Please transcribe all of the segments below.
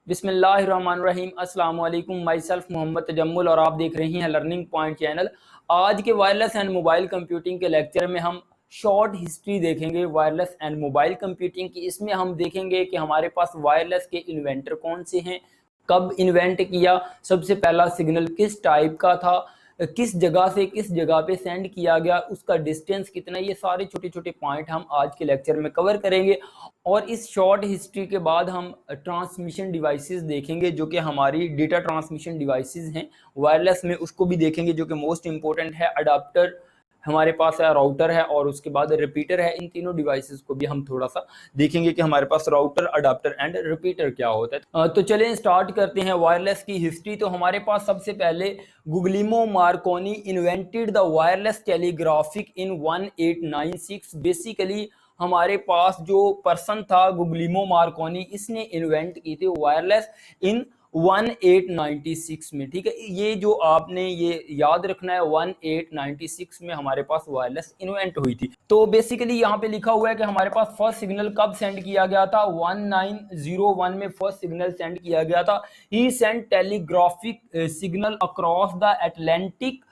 बिस्मिल्लाहिर्रहमानिर्रहीम। अस्सलाम वालेकुम। माई सेल्फ मोहम्मद तजम्मुल और आप देख रहे हैं लर्निंग पॉइंट चैनल। आज के वायरलेस एंड मोबाइल कंप्यूटिंग के लेक्चर में हम शॉर्ट हिस्ट्री देखेंगे वायरलेस एंड मोबाइल कंप्यूटिंग की। इसमें हम देखेंगे कि हमारे पास वायरलेस के इन्वेंटर कौन से हैं, कब इन्वेंट किया, सबसे पहला सिग्नल किस टाइप का था, किस जगह से किस जगह पे सेंड किया गया, उसका डिस्टेंस कितना, ये सारे छोटे छोटे पॉइंट हम आज के लेक्चर में कवर करेंगे। और इस शॉर्ट हिस्ट्री के बाद हम ट्रांसमिशन डिवाइसेस देखेंगे जो कि हमारी डेटा ट्रांसमिशन डिवाइसेस हैं वायरलेस में, उसको भी देखेंगे जो कि मोस्ट इंपॉर्टेंट है। अडाप्टर हमारे पास है, राउटर है और उसके बाद रिपीटर है। इन तीनों डिवाइसेस को भी हम थोड़ा सा देखेंगे कि हमारे पास राउटर, अडाप्टर एंड रिपीटर क्या होता है। तो चलें स्टार्ट करते हैं वायरलेस की हिस्ट्री। तो हमारे पास सबसे पहले Guglielmo Marconi invented the wireless telegraphic in 1896। Basically हमारे पास जो पर्सन था गुग्लिमो मार्कोनी, इसने इन्वेंट की थी वायरलेस इन 1896 में। ठीक है, ये जो आपने ये याद रखना है, 1896 में हमारे पास वायरलेस इन्वेंट हुई थी। तो बेसिकली यहाँ पे लिखा हुआ है कि हमारे पास फर्स्ट सिग्नल कब सेंड किया गया था, 1901 में फर्स्ट सिग्नल सेंड किया गया था। He send telegraphic signal across the Atlantic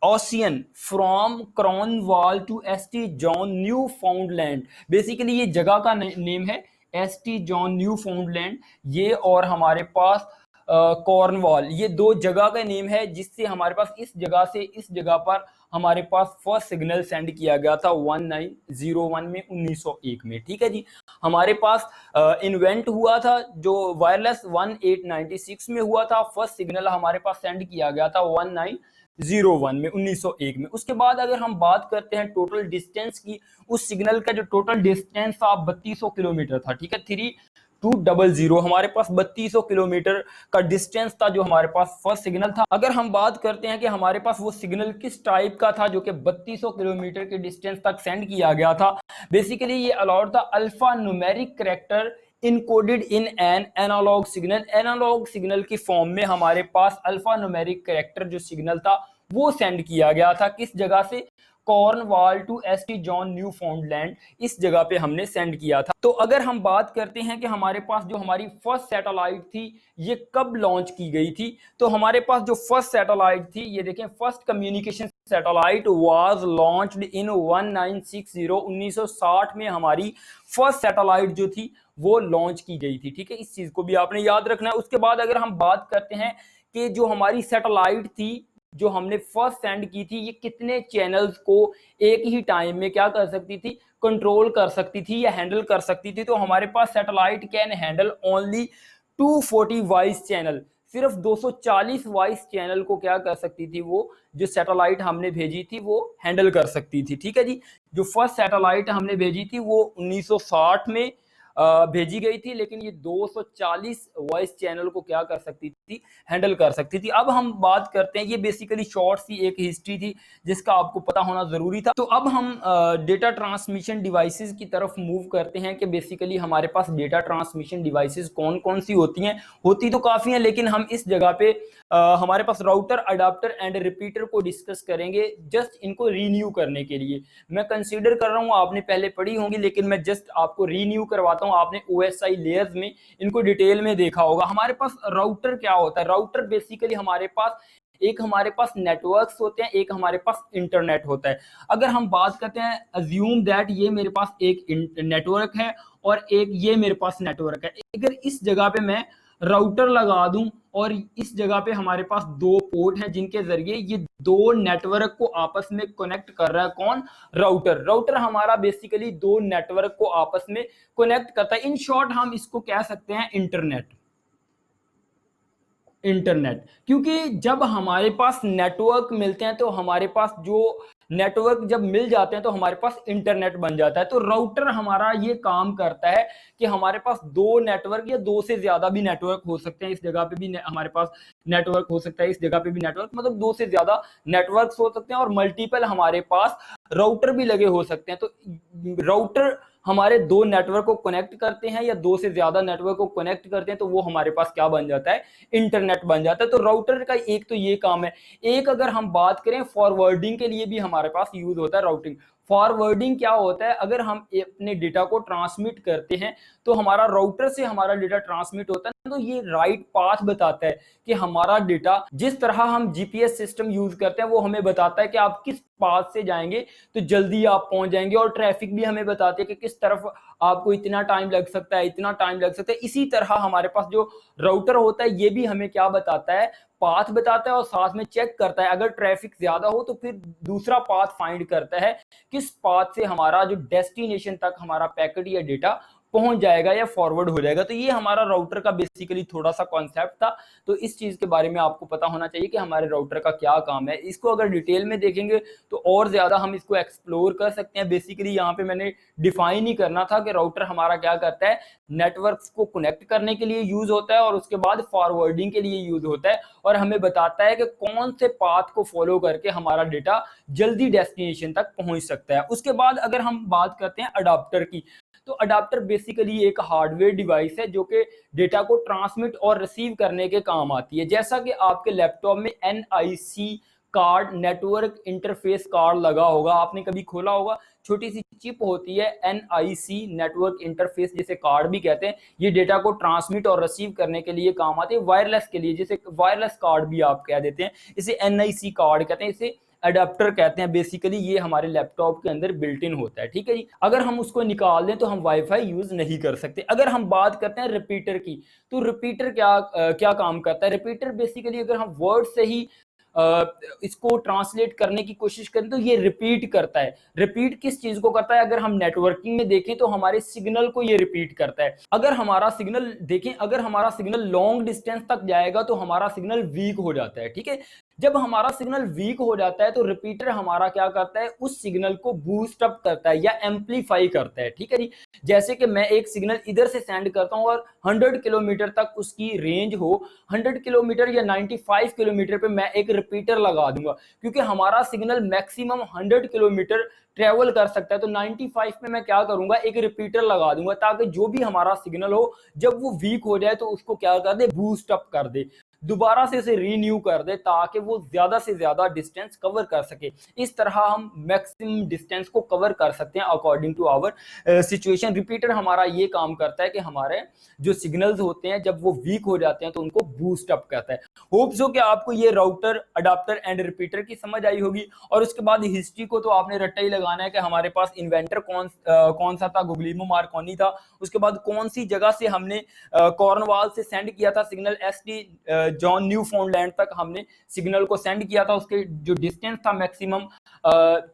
ocean from Cornwall to ST John Newfoundland. Basically ये जगह का नेम है, एसटी जॉन न्यू फाउंडलैंड ये, और हमारे पास कॉर्नवाल, ये दो जगह का नेम है जिससे हमारे पास इस जगह से इस जगह पर हमारे पास फर्स्ट सिग्नल सेंड किया गया था 1901 में, 1901 में। ठीक है जी, हमारे पास इन्वेंट हुआ था जो वायरलेस 1896 में हुआ था। फर्स्ट सिग्नल हमारे पास सेंड किया गया था 1901 में, 1901 में। उसके बाद अगर हम बात करते हैं टोटल डिस्टेंस की, उस सिग्नल का जो टोटल डिस्टेंस था 3200 किलोमीटर था। ठीक है, 3200 हमारे पास 3200 किलोमीटर का डिस्टेंस था जो हमारे पास फर्स्ट सिग्नल था। अगर हम बात करते हैं कि हमारे पास वो सिग्नल किस टाइप का था जो कि 3200 किलोमीटर के डिस्टेंस तक सेंड किया गया था, बेसिकली ये अलाउड था alpha numeric character encoded in an analog signal. Analog signal की फॉर्म में हमारे पास अल्फा न्यूमेरिक कैरेक्टर जो सिग्नल था वो सेंड किया गया था। किस जगह से, Cornwall to ST John Newfoundland, इस जगह पे हमने सेंड किया था। तो अगर हम बात करते हैं कि हमारे पास जो हमारी फर्स्ट सैटेलाइट थी ये कब लॉन्च की गई थी, तो हमारे पास जो फर्स्ट सैटेलाइट थी, ये देखें, first communication satellite was launched in 1960। 1960 में हमारी फर्स्ट सैटेलाइट जो थी वो लॉन्च की गई थी। ठीक है, इस चीज को भी आपने याद रखना है। उसके बाद अगर हम बात करते हैं कि जो हमारी सैटेलाइट थी जो हमने फर्स्ट सेंड की थी, ये कितने चैनल्स को एक ही टाइम में क्या कर सकती थी, कंट्रोल कर सकती थी या हैंडल कर सकती थी, तो हमारे पास satellite can handle only 240 voice channel. सिर्फ 240 वॉइस चैनल को क्या कर सकती थी, वो जो सैटेलाइट हमने भेजी थी वो हैंडल कर सकती थी। ठीक है जी, जो फर्स्ट सैटेलाइट हमने भेजी थी वो 1960 में भेजी गई थी, लेकिन ये 240 वॉइस चैनल को क्या कर सकती थी, हैंडल कर सकती थी। अब हम बात करते हैं, ये बेसिकली शॉर्ट सी एक हिस्ट्री थी जिसका आपको पता होना जरूरी था। तो अब हम डेटा ट्रांसमिशन डिवाइसेस की तरफ मूव करते हैं कि बेसिकली हमारे पास डेटा ट्रांसमिशन डिवाइसेस कौन कौन सी होती हैं। होती तो काफ़ी हैं, लेकिन हम इस जगह पे हमारे पास राउटर, अडाप्टर एंड रिपीटर को डिस्कस करेंगे जस्ट इनको रीन्यू करने के लिए। मैं कंसीडर कर रहा हूँ आपने पहले पढ़ी होंगी, लेकिन मैं जस्ट आपको रीन्यू करवाता हूँ। आपने ओएसआई लेयर्स में इनको डिटेल में देखा होगा। हमारे पास राउटर क्या होता है, राउटर बेसिकली हमारे पास नेटवर्क्स होते हैं, एक हमारे पास इंटरनेट होता है। अगर हम बात करते हैं, अज्यूम दैट ये मेरे पास एक नेटवर्क है और एक ये मेरे पास नेटवर्क है। अगर इस जगह पे मैं राउटर लगा दूं और इस जगह पे हमारे पास दो पोर्ट हैं जिनके जरिए ये दो नेटवर्क को आपस में कनेक्ट कर रहा है, कौन, राउटर। राउटर हमारा बेसिकली दो नेटवर्क को आपस में कनेक्ट करता है। इन शॉर्ट हम इसको कह सकते हैं इंटरनेट। इंटरनेट, क्योंकि जब हमारे पास नेटवर्क मिलते हैं तो हमारे पास जो नेटवर्क जब मिल जाते हैं तो हमारे पास इंटरनेट बन जाता है। तो राउटर हमारा ये काम करता है कि हमारे पास दो नेटवर्क या दो से ज्यादा भी नेटवर्क हो सकते हैं। इस जगह पे भी हमारे पास नेटवर्क हो सकता है, इस जगह पे भी नेटवर्क, मतलब दो से ज्यादा नेटवर्क हो सकते हैं और मल्टीपल हमारे पास राउटर भी लगे हो सकते हैं। तो राउटर हमारे दो नेटवर्क को कनेक्ट करते हैं या दो से ज्यादा नेटवर्क को कनेक्ट करते हैं, तो वो हमारे पास क्या बन जाता है, इंटरनेट बन जाता है। तो राउटर का एक तो ये काम है। एक अगर हम बात करें फॉरवर्डिंग के लिए भी हमारे पास यूज होता है राउटिंग। फॉरवर्डिंग क्या होता है, अगर हम अपने डेटा को ट्रांसमिट करते हैं तो हमारा राउटर से हमारा डेटा ट्रांसमिट होता है, तो ये राइट पाथ बताता है कि हमारा डेटा, जिस तरह हम जीपीएस सिस्टम यूज करते हैं वो हमें बताता है कि आप किस पाथ से जाएंगे तो जल्दी आप पहुंच जाएंगे, और ट्रैफिक भी हमें बताती है कि किस तरफ आपको इतना टाइम लग सकता है, इतना टाइम लग सकता है। इसी तरह हमारे पास जो राउटर होता है ये भी हमें क्या बताता है, पाथ बताता है, और साथ में चेक करता है अगर ट्रैफिक ज्यादा हो तो फिर दूसरा पाथ फाइंड करता है किस पाथ से हमारा जो डेस्टिनेशन तक हमारा पैकेट या डेटा पहुंच जाएगा या फॉरवर्ड हो जाएगा। तो ये हमारा राउटर का बेसिकली थोड़ा सा कॉन्सेप्ट था। तो इस चीज के बारे में आपको पता होना चाहिए कि हमारे राउटर का क्या काम है। इसको अगर डिटेल में देखेंगे तो और ज्यादा हम इसको एक्सप्लोर कर सकते हैं। बेसिकली यहाँ पे मैंने डिफाइन ही करना था कि राउटर हमारा क्या करता है, नेटवर्क्स को कनेक्ट करने के लिए यूज होता है और उसके बाद फॉरवर्डिंग के लिए यूज होता है, और हमें बताता है कि कौन से पाथ को फॉलो करके हमारा डेटा जल्दी डेस्टिनेशन तक पहुंच सकता है। उसके बाद अगर हम बात करते हैं अडाप्टर की, तो अडाप्टर बेसिकली एक हार्डवेयर डिवाइस है जो कि डेटा को ट्रांसमिट और रिसीव करने के काम आती है। जैसा कि आपके लैपटॉप में NIC card, network interface card लगा होगा, आपने कभी खोला होगा, छोटी सी चिप होती है एनआईसी, नेटवर्क इंटरफेस जिसे कार्ड भी कहते हैं। ये डेटा को ट्रांसमिट और रिसीव करने के लिए काम आती है, वायरलेस के लिए, जिसे वायरलेस कार्ड भी आप कह देते हैं, इसे एनआईसी कार्ड कहते हैं, इसे अडेप्टर कहते हैं। बेसिकली ये हमारे लैपटॉप के अंदर बिल्ट इन होता है, ठीक है जी। अगर हम उसको निकाल दें तो हम वाईफाई यूज नहीं कर सकते। अगर हम बात करते हैं रिपीटर की, तो रिपीटर क्या काम करता है। रिपीटर बेसिकली अगर हम वर्ड से ही इसको ट्रांसलेट करने की कोशिश करें तो ये रिपीट करता है। रिपीट किस चीज को करता है, अगर हम नेटवर्किंग में देखें तो हमारे सिग्नल को ये रिपीट करता है। अगर हमारा सिग्नल देखें, अगर हमारा सिग्नल लॉन्ग डिस्टेंस तक जाएगा तो हमारा सिग्नल वीक हो जाता है, ठीक है। जब हमारा सिग्नल वीक हो जाता है तो रिपीटर हमारा क्या करता है, उस सिग्नल को बूस्ट अप करता है या एम्पलीफाई करता है, ठीक है जी। जैसे कि मैं एक सिग्नल इधर से सेंड करता हूं और 100 किलोमीटर तक उसकी रेंज हो, 100 किलोमीटर या 95 किलोमीटर पे मैं एक रिपीटर लगा दूंगा, क्योंकि हमारा सिग्नल मैक्सिमम 100 किलोमीटर ट्रेवल कर सकता है। तो 95 पे मैं क्या करूंगा, एक रिपीटर लगा दूंगा, ताकि जो भी हमारा सिग्नल हो जब वो वीक हो जाए तो उसको क्या कर दे, बूस्ट अप कर दे, दोबारा से इसे रीन्यू कर दे, ताकि वो ज्यादा से ज्यादा डिस्टेंस कवर कर सके। इस तरह हम मैक्सिमम डिस्टेंस को कवर कर सकते हैं according to our situation. Repeater हमारा ये काम करता है कि हमारे जो सिग्नल्स होते हैं जब वो वीक हो जाते हैं तो उनको बूस्ट अप करता है। होप सो कि आपको ये राउटर, अडाप्टर एंड रिपीटर की समझ आई होगी। और उसके बाद हिस्ट्री को तो आपने रट्टा ही लगाना है कि हमारे पास इन्वेंटर कौन सा था, गुगलिमो मार्कोनी था। उसके बाद कौन सी जगह से हमने कॉर्नवाल से सेंड किया था सिग्नल, एसटी जॉन न्यू फाउंडलैंड तक हमने सिग्नल को सेंड किया था। उसके जो डिस्टेंस था मैक्सिमम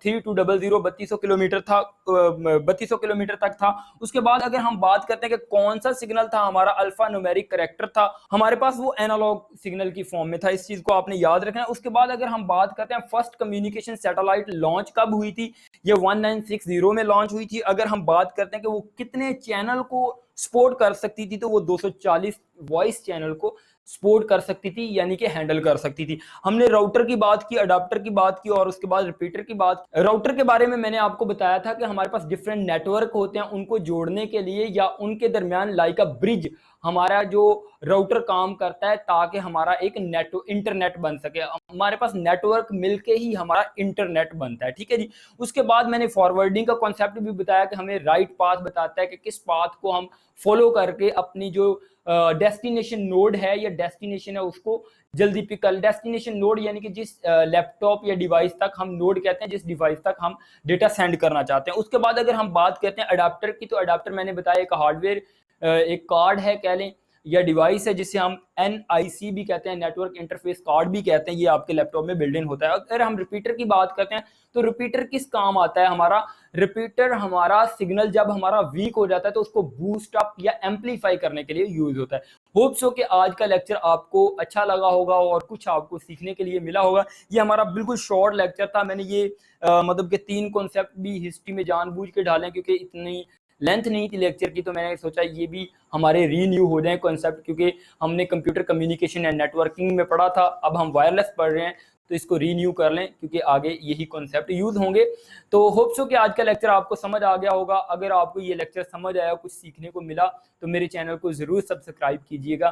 3200 3200 किलोमीटर था, 3200 किलोमीटर तक था। उसके बाद अगर हम बात करते हैं कि कौन सा सिग्नल था, हमारा अल्फा न्यूमेरिक करेक्टर था, हमारे पास वो एनालॉग सिग्नल की फॉर्म में था। इस चीज को आपने याद रखना है। उसके बाद अगर हम बात करते हैं फर्स्ट कम्युनिकेशन सैटेलाइट लॉन्च कब हुई थी, ये 1960 में लॉन्च हुई थी। अगर हम बात करते हैं कि वो कितने चैनल को सपोर्ट कर सकती थी, तो वो 240 वॉइस चैनल को सपोर्ट कर सकती थी, यानी कि हैंडल कर सकती थी। हमने राउटर की बात की, अडाप्टर की बात की, और उसके बाद रिपीटर की बात। राउटर के बारे में मैंने आपको बताया था कि हमारे पास डिफरेंट नेटवर्क होते हैं, उनको जोड़ने के लिए या उनके दरमियान लाइक अ ब्रिज हमारा जो राउटर काम करता है, ताकि हमारा एक इंटरनेट बन सके। हमारे पास नेटवर्क मिलके ही हमारा इंटरनेट बनता है, ठीक है जी। उसके बाद मैंने फॉरवर्डिंग का कॉन्सेप्ट भी बताया कि हमें राइट पाथ बताता है कि किस पाथ को हम फॉलो करके अपनी जो डेस्टिनेशन नोड है या डेस्टिनेशन है उसको जल्दी पिक कर। डेस्टिनेशन नोड यानी कि जिस लैपटॉप या डिवाइस तक, हम नोड कहते हैं जिस डिवाइस तक हम डेटा सेंड करना चाहते हैं। उसके बाद अगर हम बात करते हैं अडाप्टर की, तो अडाप्टर मैंने बताया एक हार्डवेयर, एक कार्ड है कह लें, या डिवाइस है, जिसे हम एनआईसी भी कहते हैं, नेटवर्क इंटरफेस कार्ड भी कहते हैं। ये आपके लैपटॉप में बिल्ट इन होता है। अगर हम रिपीटर की बात करते हैं तो रिपीटर किस काम आता है हमारा, रिपीटर हमारा सिग्नल जब हमारा वीक हो जाता है तो उसको बूस्ट अप या एम्पलीफाई करने के लिए यूज होता है। होप सो कि आज का लेक्चर आपको अच्छा लगा होगा और कुछ आपको सीखने के लिए मिला होगा। ये हमारा बिल्कुल शॉर्ट लेक्चर था। मैंने ये मतलब के 3 कॉन्सेप्ट भी हिस्ट्री में जानबूझ के डालें, क्योंकि इतनी लेंथ नहीं थी लेक्चर की, तो मैंने सोचा ये भी हमारे रीन्यू हो जाए कॉन्सेप्ट, क्योंकि हमने कंप्यूटर कम्युनिकेशन एंड नेटवर्किंग में पढ़ा था, अब हम वायरलेस पढ़ रहे हैं, तो इसको रीन्यू कर लें क्योंकि आगे यही कॉन्सेप्ट यूज होंगे। तो होप सो कि आज का लेक्चर आपको समझ आ गया होगा। अगर आपको ये लेक्चर समझ आया, कुछ सीखने को मिला, तो मेरे चैनल को जरूर सब्सक्राइब कीजिएगा।